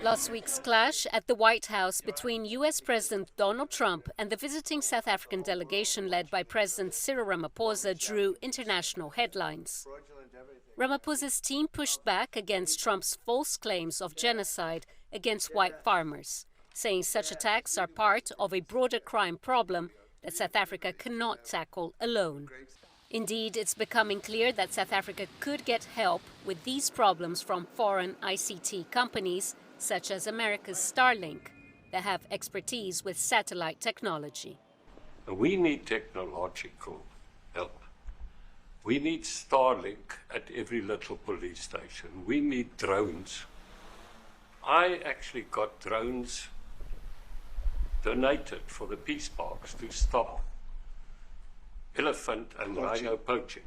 Last week's clash at the White House between U.S. President Donald Trump and the visiting South African delegation led by President Cyril Ramaphosa drew international headlines. Ramaphosa's team pushed back against Trump's false claims of genocide against white farmers, saying such attacks are part of a broader crime problem that South Africa cannot tackle alone. Indeed, it's becoming clear that South Africa could get help with these problems from foreign ICT companies such as America's Starlink, that have expertise with satellite technology. We need technological help. We need Starlink at every little police station. We need drones. I actually got drones donated for the peace parks to stop elephant and rhino poaching.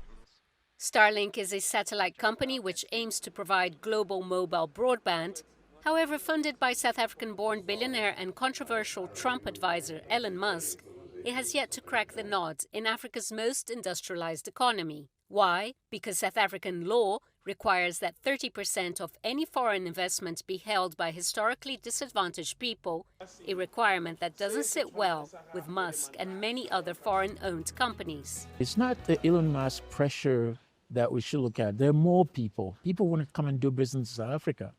Starlink is a satellite company which aims to provide global mobile broadband. However, funded by South African-born billionaire and controversial Trump advisor Elon Musk, it has yet to crack the nod in Africa's most industrialized economy. Why? Because South African law requires that 30% of any foreign investment be held by historically disadvantaged people, a requirement that doesn't sit well with Musk and many other foreign-owned companies. It's not the Elon Musk pressure that we should look at. There are more people. People want to come and do business in South Africa.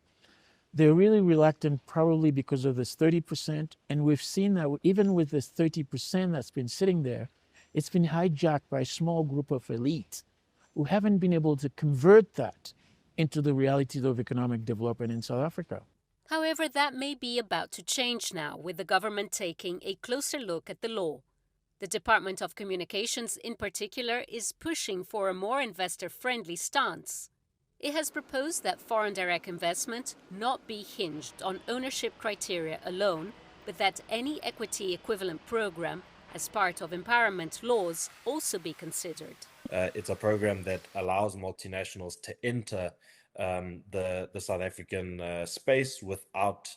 They're really reluctant probably because of this 30%. And we've seen that even with this 30% that's been sitting there, it's been hijacked by a small group of elites who haven't been able to convert that into the realities of economic development in South Africa. However, that may be about to change now, with the government taking a closer look at the law. The Department of Communications, in particular, is pushing for a more investor-friendly stance. It has proposed that foreign direct investment not be hinged on ownership criteria alone, but that any equity equivalent program as part of empowerment laws also be considered. It's a program that allows multinationals to enter the South African space without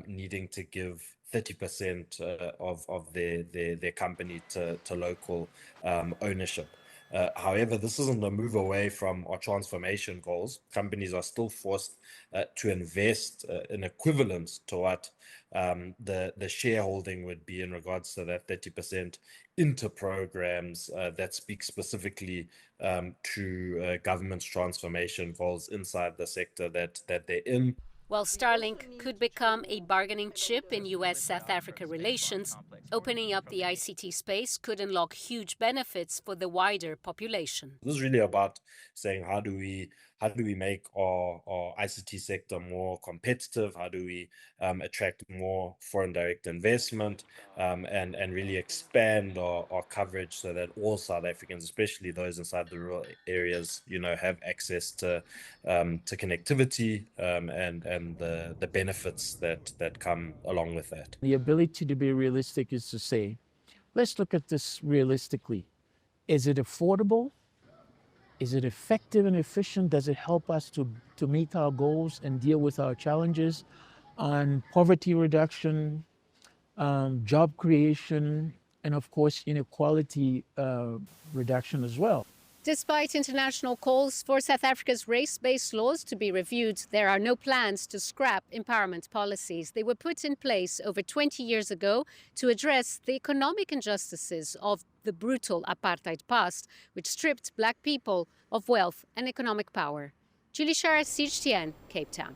needing to give 30% of their company to local ownership. However, this isn't a move away from our transformation goals. Companies are still forced to invest in equivalent to what the shareholding would be in regards to that 30% into programs that speak specifically to government's transformation goals inside the sector that they're in. While Starlink could become a bargaining chip in U.S.-South Africa relations, opening up the ICT space could unlock huge benefits for the wider population. This is really about saying how do we make our ICT sector more competitive? How do we attract more foreign direct investment and really expand our coverage so that all South Africans, especially those inside the rural areas, have access to connectivity and the benefits that come along with that. The ability to be realistic is to say, let's look at this realistically. Is it affordable? Is it effective and efficient? Does it help us to meet our goals and deal with our challenges on poverty reduction, job creation, and of course, inequality reduction as well? Despite international calls for South Africa's race-based laws to be reviewed, there are no plans to scrap empowerment policies. They were put in place over 20 years ago to address the economic injustices of the brutal apartheid past, which stripped black people of wealth and economic power. Julie Shara, CGTN, Cape Town.